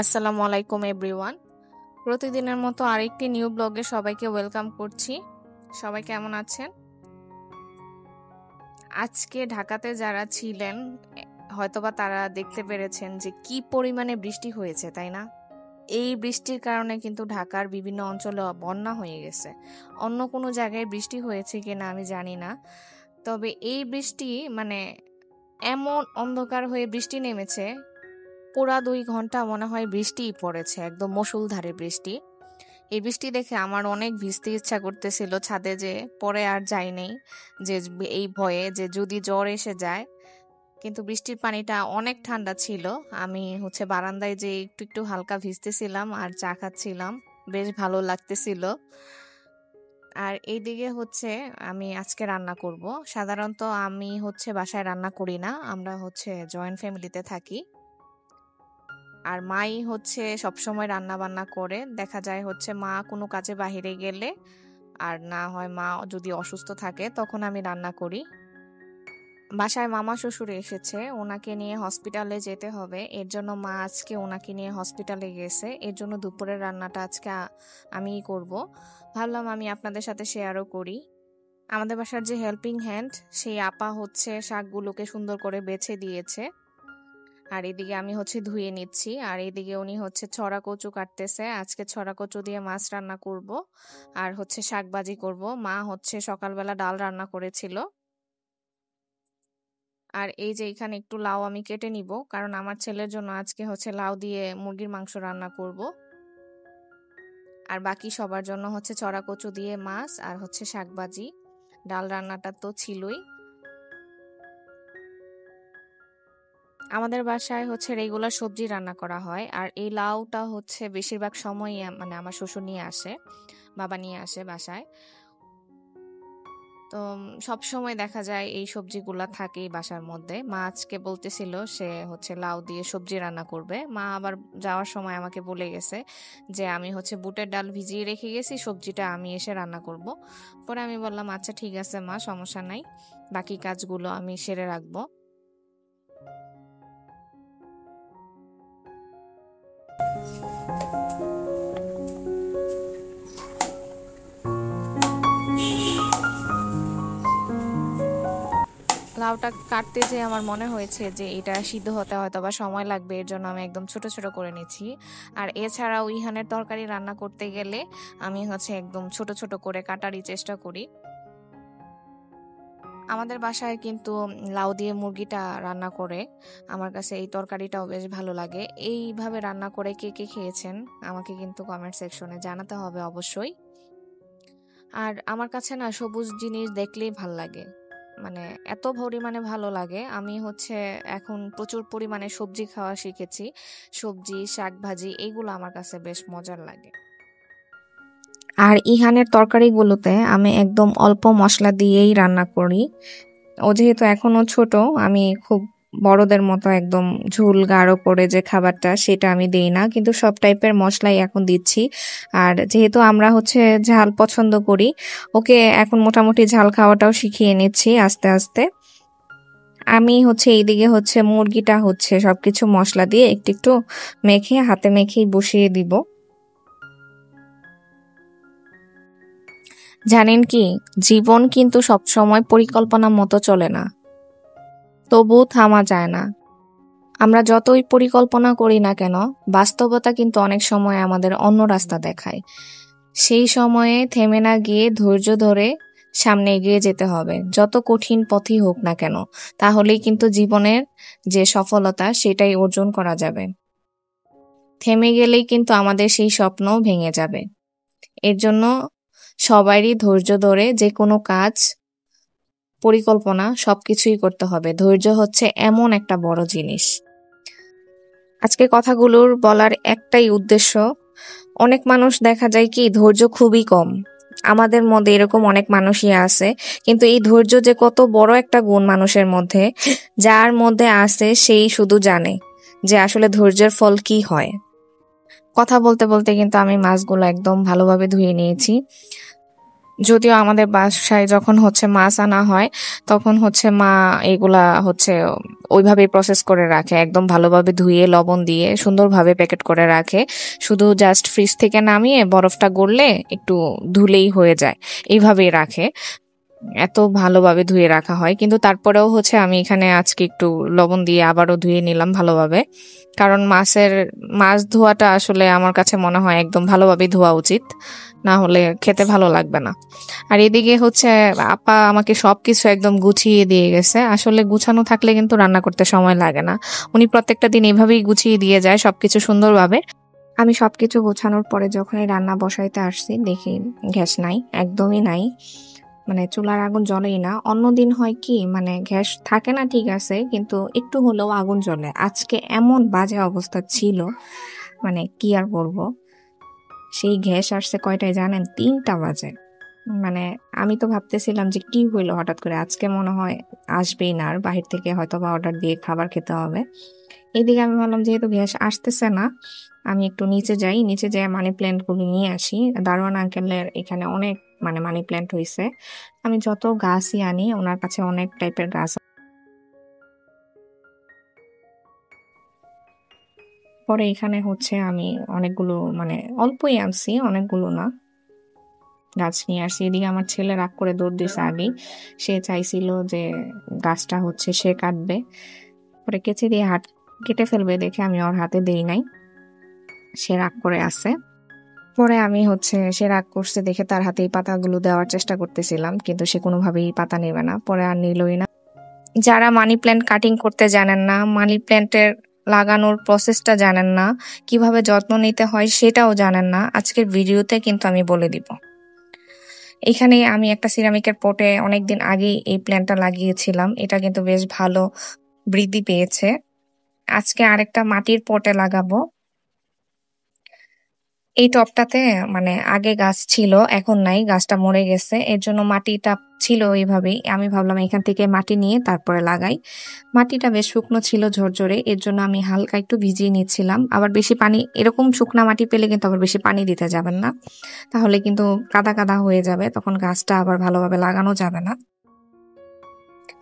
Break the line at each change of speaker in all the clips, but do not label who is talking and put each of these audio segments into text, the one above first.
আসসালামু আলাইকুম এভরিওয়ান। প্রতিদিনের মতো আরেকটি নিউ ব্লগে সবাইকে ওয়েলকাম করছি। সবাই কেমন আছেন? আজকে ঢাকাতে যারা ছিলেন হয়তোবা তারা দেখতে পেরেছেন যে কি পরিমাণে বৃষ্টি হয়েছে, তাই না? এই বৃষ্টির কারণে কিন্তু ঢাকার বিভিন্ন অঞ্চলে বন্যা হয়ে গেছে। অন্য কোনো জায়গায় বৃষ্টি হয়েছে কিনা আমি জানি না, তবে এই বৃষ্টি মানে এমন অন্ধকার হয়ে বৃষ্টি নেমেছে, পুরা 2 ঘন্টা মনে হয় বৃষ্টিই পড়েছে, একদম মুষলধারে বৃষ্টি। এই বৃষ্টি দেখে আমার অনেক ভিজতে ইচ্ছা করতেছিল ছাদে, যে পরে আর যাই নাই, যে এই ভয়ে যে যদি জ্বর এসে যায়। কিন্তু বৃষ্টির পানিটা অনেক ঠান্ডা ছিল। আমি বারান্দায় যে একটু একটু হালকা ভিজতেছিলাম আর চা খাচ্ছিলাম, বেশ ভালো লাগতেছিল। আর এইদিকে আমি আজকে রান্না করব। সাধারণত আমি বাসায় রান্না করি না, আমরা জয়েন্ট ফ্যামিলিতে থাকি। আর মাই সবসময় রান্না বান্না করে। দেখা যায় মা কোনো কাজে বাহিরে গেলে, আর না হয় মা যদি অসুস্থ থাকে তখন আমি রান্না করি। বাসায় মামা শ্বশুর এসেছে, ওনাকে নিয়ে হসপিটালে যেতে হবে, এর জন্য মা আজকে ওনাকে নিয়ে হসপিটালে গেছে। এর জন্য দুপুরের রান্নাটা আজকে আমিই করব। ভাবলাম আমি আপনাদের সাথে শেয়ারও করি। আমাদের বাসার যে হেল্পিং হ্যান্ড, সেই আপা শাকগুলোকে সুন্দর করে বেছে দিয়েছে। আর এদিকে আমি ধুয়ে নিচ্ছি, আর এদিকে উনি ছড়া কচু কাটতেছে। আজকে ছড়া কচু দিয়ে মাছ রান্না করব, আর শাক ভাজি করব। মা সকালবেলা ডাল রান্না করেছিল। আর এই যে এখানে একটু লাউ আমি কেটে নিব, কারণ আমার ছেলের জন্য আজকে লাউ দিয়ে মুরগির মাংস রান্না করব। আর বাকি সবার জন্য ছড়া কচু দিয়ে মাছ আর শাক ভাজি। ডাল রান্নাটা তো ছিলই। আমাদের বাসায় রেগুলার সবজি রান্না করা হয়, আর এই লাউটা বেশিরভাগ সময়ই মানে আমার শ্বশুর নিয়ে আসে, বাবা নিয়ে আসে বাসায়। তো সব সময় দেখা যায় এই সবজিগুলা থাকেই বাসার মধ্যে। মা আজকে বলতেছিল সে লাউ দিয়ে সবজি রান্না করবে। মা আবার যাওয়ার সময় আমাকে বলে গেছে যে আমি বুটের ডাল ভিজিয়ে রেখে গেছি, সবজিটা আমি এসে রান্না করব। পরে আমি বললাম আচ্ছা ঠিক আছে মা, সমস্যা নাই, বাকি কাজগুলো আমি সেরে রাখবো। লাউটা কাটতে যে আমার মনে হয়েছে যে এটা সিদ্ধ হতে হয়তো বা সময় লাগবে, এর জন্য আমি একদম ছোট ছোট করে নিচ্ছি। আর এছাড়াও ইহানের তরকারি রান্না করতে গেলে আমি একদম ছোট ছোট করে কাটারই চেষ্টা করি। আমাদের বাসায় কিন্তু লাউ দিয়ে মুরগিটা রান্না করে, আমার কাছে এই তরকারিটাও বেশ ভালো লাগে। এইভাবে রান্না করে কে কে খেয়েছেন আমাকে কিন্তু কমেন্ট সেকশনে জানাতে হবে অবশ্যই। আর আমার কাছে না সবুজ জিনিস দেখলেই ভাল লাগে, মানে এত পরিমাণে ভালো লাগে। আমি এখন প্রচুর পরিমাণে সবজি খাওয়া শিখেছি। সবজি, শাক ভাজি এগুলো আমার কাছে বেশ মজার লাগে। আর ইহানের তরকারিগুলোতে আমি একদম অল্প মশলা দিয়েই রান্না করি। ও যেহেতু এখনো ছোট, আমি খুব বড়দের মতো একদম ঝোল গাঢ় করে যে খাবারটা সেটা আমি দেই না, কিন্তু সব টাইপের মশলাই এখন দিচ্ছি। আর যেহেতু আমরা ঝাল পছন্দ করি, ওকে এখন মোটামুটি ঝাল খাওয়াটাও শিখিয়ে নিচ্ছি আস্তে আস্তে। আমি এইদিকে মুরগিটা সবকিছু মশলা দিয়ে একটু একটু মেখে হাতে মেখেই বসিয়ে দিব। জানেন কি, জীবন কিন্তু সবসময় পরিকল্পনা মতো চলে না, তবু থামা যায় না। আমরা যতই পরিকল্পনা করি না কেন, বাস্তবতা কিন্তু অনেক সময় আমাদের অন্য রাস্তা দেখায়। সেই সময়ে থেমে না গিয়ে ধৈর্য ধরে সামনে এগিয়ে যেতে হবে, যত কঠিন পথই হোক না কেন। তাহলেই কিন্তু জীবনের যে সফলতা সেটাই অর্জন করা যাবে। থেমে গেলেই কিন্তু আমাদের সেই স্বপ্ন ভেঙে যাবে। এর জন্য সবারই ধৈর্য ধরে যে কোনো কাজ, পরিকল্পনা সবকিছুই করতে হবে। ধৈর্য এমন একটা বড় জিনিস। আজকে কথাগুলোর বলার একটাই উদ্দেশ্য, অনেক মানুষ দেখা যায় কি ধৈর্য খুবই কম। আমাদের মধ্যে এরকম অনেক মানুষই আছে, কিন্তু এই ধৈর্য যে কত বড় একটা গুণ মানুষের মধ্যে, যার মধ্যে আছে সেই শুধু জানে যে আসলে ধৈর্যের ফল কি হয়। কথা বলতে বলতে কিন্তু আমি মাছগুলো একদম ভালোভাবে ধুয়ে নিয়েছি। যদিও আমাদের বাসায় যখন হচ্ছে মাছ আনা হয় তখন হচ্ছে মা এগুলা হচ্ছে ওইভাবেই প্রসেস করে রাখে, একদম ভালোভাবে ধুয়ে লবণ দিয়ে সুন্দরভাবে প্যাকেট করে রাখে। শুধু জাস্ট ফ্রিজ থেকে নামিয়ে বরফটা গড়লে একটু ধুলেই হয়ে যায়, এইভাবেই রাখে। এত ভালোভাবে ধুয়ে রাখা হয়, কিন্তু তারপরেও হচ্ছে আমি এখানে আজকে একটু লবণ দিয়ে আবারও ধুয়ে নিলাম ভালোভাবে। কারণ মাছ ধোয়াটা আসলে আমার কাছে মনে হয় একদম ভালোভাবে ধোয়া উচিত, না হলে খেতে ভালো লাগবে না। আর এদিকে হচ্ছে আপা আমাকে সবকিছু একদম গুছিয়ে দিয়ে গেছে। আসলে গুছানো থাকলে কিন্তু রান্না করতে সময় লাগে না। উনি প্রত্যেকটা দিন এভাবেই গুছিয়ে দিয়ে যায় সবকিছু সুন্দরভাবে। আমি সবকিছু গোছানোর পরে যখনই রান্না বসাইতে আসছি দেখি গ্যাস নাই, একদমই নাই। মানে চুলার আগুন জ্বলেই না। অন্যদিন হয় কি, মানে গ্যাস থাকে না ঠিক আছে, কিন্তু একটু হলেও আগুন জ্বলে। আজকে এমন বাজে অবস্থা ছিল, মানে কি আর বলবো। সেই গ্যাস আসছে কয়টায় জানেন? 3টা বাজে। মানে আমি তো ভাবতেছিলাম যে কি হইলো হঠাৎ করে, আজকে মনে হয় আসবেই না, আর বাহির থেকে হয়তো বা অর্ডার দিয়ে খাবার খেতে হবে। এদিকে আমি ভাবলাম যেহেতু গ্যাস আসতেছে না, আমি একটু নিচে যাই, নিচে যেয়ে মানি প্ল্যান্ট গুলো নিয়ে আসি। দারোয়ান আঙ্কেলের এখানে অনেক মানে মানি প্ল্যান্ট হয়েছে। আমি যত গাছই আনি ওনার কাছে অনেক টাইপের গাছ। পরে এখানে হচ্ছে আমি অনেকগুলো, মানে অল্পই আনছি, অনেকগুলো না, গাছ নিয়ে আসছি। এদিকে আমার ছেলে রাগ করে দৌড় দিছে আগেই। সে চাইছিল যে গাছটা হচ্ছে সে কাটবে, পরে কেচি দিয়ে হাত কেটে ফেলবে দেখে আমি ওর হাতে দেই নাই। সে রাগ করে আছে। পরে আমি হচ্ছে সে রাগ করছে দেখে তার হাতে এই পাতাগুলো দেওয়ার চেষ্টা করতেছিলাম, কিন্তু সে কোনোভাবেই পাতা নেবে না, পরে আর নিলই না। যারা মানি প্ল্যান্ট কাটিং করতে জানেন না, মানি প্ল্যান্টের লাগানোর প্রসেসটা জানেন না, কিভাবে যত্ন নিতে হয় সেটাও জানেন না, আজকের ভিডিওতে কিন্তু আমি বলে দিব। এখানে আমি একটা সিরামিকের পটে অনেকদিন আগেই এই প্ল্যান্টটা লাগিয়েছিলাম, এটা কিন্তু বেশ ভালো বৃদ্ধি পেয়েছে। আজকে আরেকটা মাটির পটে লাগাবো। এই টবটাতে মানে আগে গাছ ছিল, এখন নাই, গাছটা মরে গেছে। এর জন্য মাটিটা ছিল এইভাবেই। আমি ভাবলাম এখান থেকে মাটি নিয়ে তারপরে লাগাই। মাটিটা বেশ শুকনো ছিল, ঝরঝরে, এর জন্য আমি হালকা একটু ভিজিয়ে নিচ্ছিলাম। আবার বেশি পানি, এরকম শুকনা মাটি পেলে কিন্তু আবার বেশি পানি দিতে যাবেন না, তাহলে কিন্তু কাদা কাদা হয়ে যাবে, তখন গাছটা আবার ভালোভাবে লাগানো যাবে না।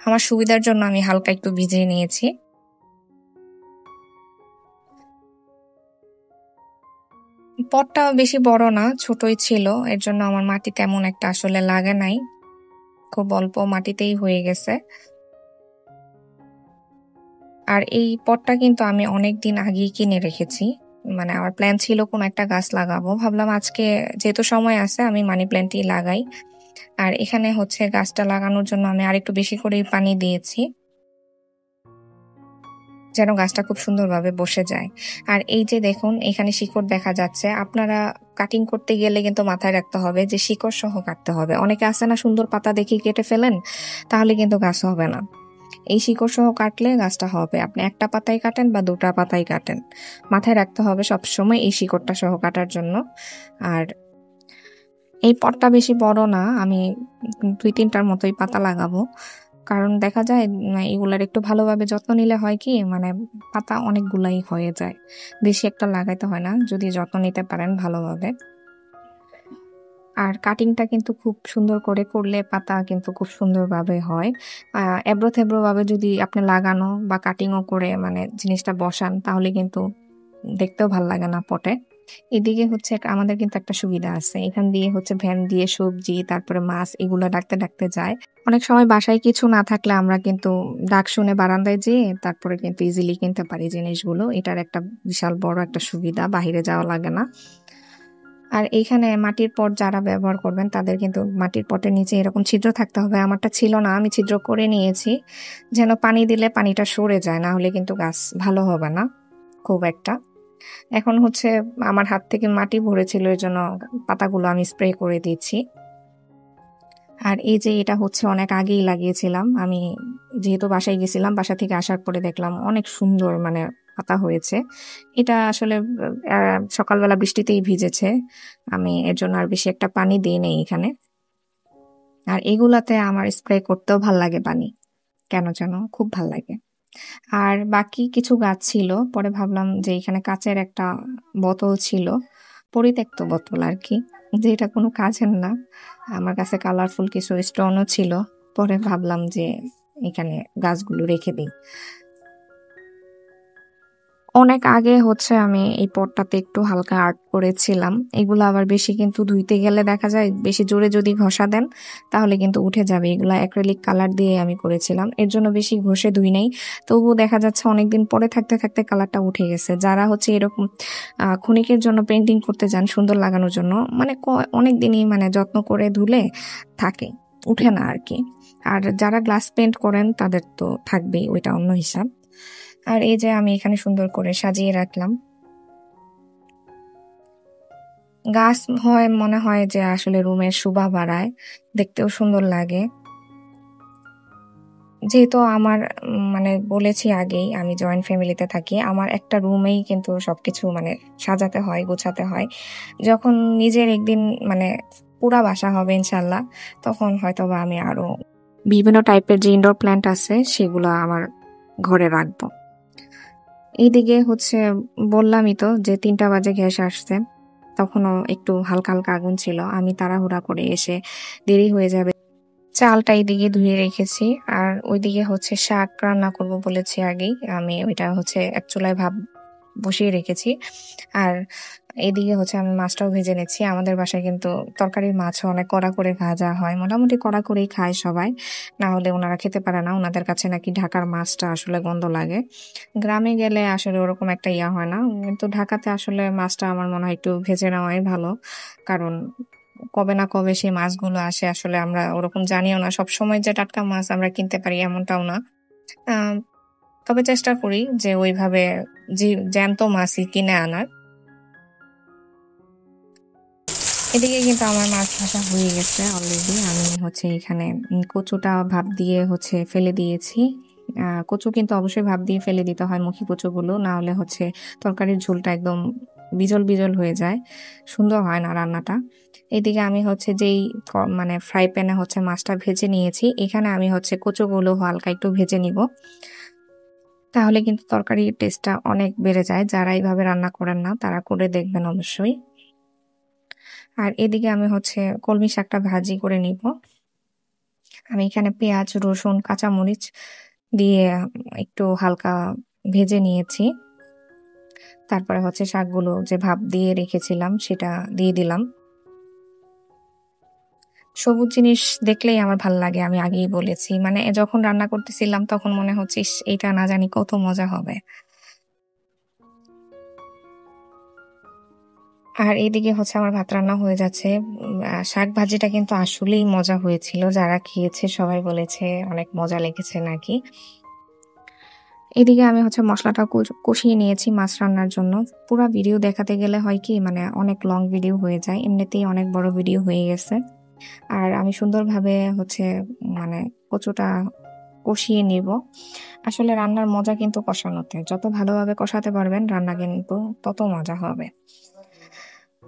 আমার সুবিধার জন্য আমি হালকা একটু ভিজিয়ে নিয়েছি। পটটা বেশি বড় না, ছোটই ছিল, এর জন্য আমার মাটি তেমন একটা আসলে লাগে নাই, খুব অল্প মাটিতেই হয়ে গেছে। আর এই পটটা কিন্তু আমি অনেক দিন আগেই কিনে রেখেছি। মানে আমার প্ল্যান ছিল কোন একটা গাছ লাগাবো, ভাবলাম আজকে যেহেতু সময় আছে আমি মানি প্ল্যান্টই লাগাই। আর এখানে হচ্ছে গাছটা লাগানোর জন্য আমি আরেকটু বেশি করেই পানি দিয়েছি, যেন গাছটা খুব সুন্দরভাবে বসে যায়। আর এই যে দেখুন এখানে শিকড় দেখা যাচ্ছে, আপনারা কাটিং করতে গেলে কিন্তু মাথায় রাখতে হবে যে শিকড় সহ কাটতে হবে। অনেকে আছে না সুন্দর পাতা দেখে কেটে ফেলেন, তাহলে কিন্তু গাছ হবে না। এই শিকড় সহ কাটলে গাছটা হবে। আপনি একটা পাতাই কাটেন বা দুটা পাতাই কাটেন, মাথায় রাখতে হবে সবসময় এই শিকড়টা সহ কাটার জন্য। আর এই পটটা বেশি বড় না, আমি 2-3টার মতোই পাতা লাগাবো। কারণ দেখা যায় এগুলার একটু ভালোভাবে যত্ন নিলে হয় কি, মানে পাতা অনেকগুলাই হয়ে যায়, বেশি একটা লাগাইতে হয় না যদি যত্ন নিতে পারেন ভালোভাবে। আর কাটিংটা কিন্তু খুব সুন্দর করে করলে পাতা কিন্তু খুব সুন্দরভাবে হয়। এবড়ো থেবড়ো ভাবে যদি আপনি লাগানো বা কাটিংও করে মানে জিনিসটা বসান, তাহলে কিন্তু দেখতেও ভাল লাগে না পটে। এদিকে হচ্ছে আমাদের কিন্তু একটা সুবিধা আছে, এখান দিয়ে হচ্ছে ভ্যান দিয়ে সবজি তারপরে মাছ এগুলো ডাকতে ডাকতে যায়। অনেক সময় বাসায় কিছু না থাকলে আমরা কিন্তু ডাক শুনে বারান্দায় যেয়ে তারপরে কিন্তু ইজিলি কিনতে পারি জিনিসগুলো। এটার একটা বিশাল বড় একটা সুবিধা, বাহিরে যাওয়া লাগে না। আর এইখানে মাটির পট যারা ব্যবহার করবেন তাদের কিন্তু মাটির পটের নিচে এরকম ছিদ্র থাকতে হবে। আমারটা ছিল না, আমি ছিদ্র করে নিয়েছি, যেন পানি দিলে পানিটা সরে যায়, না হলে কিন্তু গাছ ভালো হবে না খুব একটা। এখন হচ্ছে আমার হাত থেকে মাটি ভরেছিল, এর জন্য পাতাগুলো আমি স্প্রে করে দিচ্ছি। আর এই যে এটা হচ্ছে অনেক আগেই লাগিয়েছিলাম আমি, যেহেতু বাসায় গেছিলাম, বাসা থেকে আসার পরে দেখলাম অনেক সুন্দর মানে পাতা হয়েছে। এটা আসলে সকালবেলা বৃষ্টিতেই ভিজেছে, আমি এর জন্য আর বেশি একটা পানি দিই নেই এখানে। আর এগুলাতে আমার স্প্রে করতেও ভাল লাগে পানি, কেন যেন খুব ভাল লাগে। আর বাকি কিছু গাছ ছিল, পরে ভাবলাম যে এখানে কাচের একটা বোতল ছিল, পরিত্যক্ত বোতল আর কি, যে এটা কোনো কাজের না। আমার কাছে কালারফুল কিছু স্টোনও ছিল। পরে ভাবলাম যে এখানে গাছগুলো রেখে দিই। অনেক আগে হচ্ছে আমি এই পটটাতে একটু হালকা আর্ট করেছিলাম। এগুলো আবার বেশি কিন্তু ধুইতে গেলে দেখা যায় বেশি জোরে যদি ঘষা দেন তাহলে কিন্তু উঠে যাবে। এগুলা অ্যাক্রিলিক কালার দিয়ে আমি করেছিলাম। এর জন্য বেশি ঘষে ধুই নাই। তবুও দেখা যাচ্ছে অনেকদিন পরে থাকতে থাকতে কালারটা উঠে গেছে। যারা হচ্ছে এরকম ক্ষণিকের জন্য পেন্টিং করতে যান সুন্দর লাগানোর জন্য, মানে অনেকদিনই মানে যত্ন করে ধুলে থাকে, উঠে না আর কি। আর যারা গ্লাস পেন্ট করেন তাদের তো থাকবেই, ওইটা অন্য হিসাব। আর এই যে আমি এখানে সুন্দর করে সাজিয়ে রাখলাম। গাছ হয় মনে হয় যে আসলে রুমের শোভা বাড়ায়, দেখতেও সুন্দর লাগে। যেহেতু আমার মানে বলেছি আগেই আমি জয়েন্ট ফ্যামিলিতে থাকি, আমার একটা রুমেই কিন্তু সবকিছু মানে সাজাতে হয়, গোছাতে হয়। যখন নিজের একদিন মানে পুরা বাসা হবে ইনশাল্লাহ, তখন হয়তোবা আমি আরো বিভিন্ন টাইপের যে ইনডোর প্ল্যান্ট আছে সেগুলো আমার ঘরে রাখবো। এইদিকে হচ্ছে বললামই তো যে ৩টা বাজে গ্যাস আসছে, তখনও একটু হালকা হালকা আগুন ছিল। আমি তাড়াহুড়া করে এসে দেরি হয়ে যাবে, চালটা এইদিকে ধুয়ে রেখেছি। আর ওইদিকে হচ্ছে শাক রান্না করব বলেছি আগেই, আমি ওইটা হচ্ছে এক চুলায় ভাব বসিয়ে রেখেছি। আর এদিকে হচ্ছে আমি মাছটাও ভেজে নিচ্ছি। আমাদের বাসায় কিন্তু তরকারির মাছও অনেক কড়া করে ভাজা হয়, মোটামুটি কড়া করেই খায় সবাই, না হলে ওনারা খেতে পারে না। ওনাদের কাছে নাকি ঢাকার মাছটা আসলে গন্ধ লাগে। গ্রামে গেলে আসলে ওরকম একটা ইয়া হয় না, কিন্তু ঢাকাতে আসলে মাছটা আমার মনে হয় একটু ভেজে নেওয়াই ভালো। কারণ কবে না কবে সেই মাছগুলো আসে, আসলে আমরা ওরকম জানিও না। সবসময় যে টাটকা মাছ আমরা কিনতে পারি এমনটাও না। আহ, তবে চেষ্টা করি যে ওইভাবে জ্যান্ত মাছই কিনে আনার। এদিকে কিন্তু আমার মাছ ভাজা হয়ে গেছে অলরেডি। আমি হচ্ছে এখানে কচুটা ভাপ দিয়ে হচ্ছে ফেলে দিয়েছি। কচু কিন্তু অবশ্যই ভাপ দিয়ে ফেলে দিতে হয়, মুখী কচুগুলো, না হলে হচ্ছে তরকারির ঝোলটা একদম বিজল বিজল হয়ে যায়, সুন্দর হয় না রান্নাটা। এদিকে আমি হচ্ছে যেই মানে ফ্রাই প্যানে হচ্ছে মাছটা ভেজে নিয়েছি, এখানে আমি হচ্ছে কচুগুলো হালকা একটু ভেজে নিব, তাহলে কিন্তু তরকারির টেস্টটা অনেক বেড়ে যায়। যারা এইভাবে রান্না করেন না তারা করে দেখবেন অবশ্যই। আর এদিকে আমি হচ্ছে কলমি শাকটা ভাজি করে নিব। আমি এখানে পেঁয়াজ, রসুন, কাঁচামরিচ দিয়ে একটু হালকা ভেজে নিয়েছি। তারপরে হচ্ছে শাকগুলো যে ভাপ দিয়ে রেখেছিলাম সেটা দিয়ে দিলাম। সবুজ জিনিস দেখলেই আমার ভাল লাগে, আমি আগেই বলেছি। মানে যখন রান্না করতেছিলাম তখন মনে হচ্ছে ইস, এইটা না জানি কত মজা হবে। আর এইদিকে হচ্ছে আমার ভাত রান্না হয়ে যাচ্ছে। শাক ভাজিটা কিন্তু আসলেই মজা হয়েছিল, যারা খেয়েছে সবাই বলেছে অনেক মজা লেগেছে নাকি। এদিকে আমি হচ্ছে মশলাটা কষিয়ে নিয়েছি মাছ রান্নার জন্য। পুরো ভিডিও দেখাতে গেলে হয় কি মানে অনেক লং ভিডিও হয়ে যায়, এমনিতেই অনেক বড় ভিডিও হয়ে গেছে। আর আমি সুন্দরভাবে হচ্ছে মানে কচুটা কষিয়ে নিব। আসলে রান্নার মজা কিন্তু কষানোতে, যত ভালোভাবে কষাতে পারবেন রান্না কিন্তু তত মজা হবে।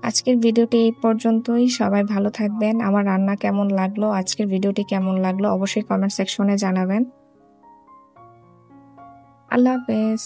আজকের ভিডিওটি এই পর্যন্তই। সবাই ভালো থাকবেন। আমার রান্না কেমন লাগলো, আজকের ভিডিওটি কেমন লাগলো অবশ্যই কমেন্ট সেকশনে জানাবেন। আল্লাহ হাফেজ।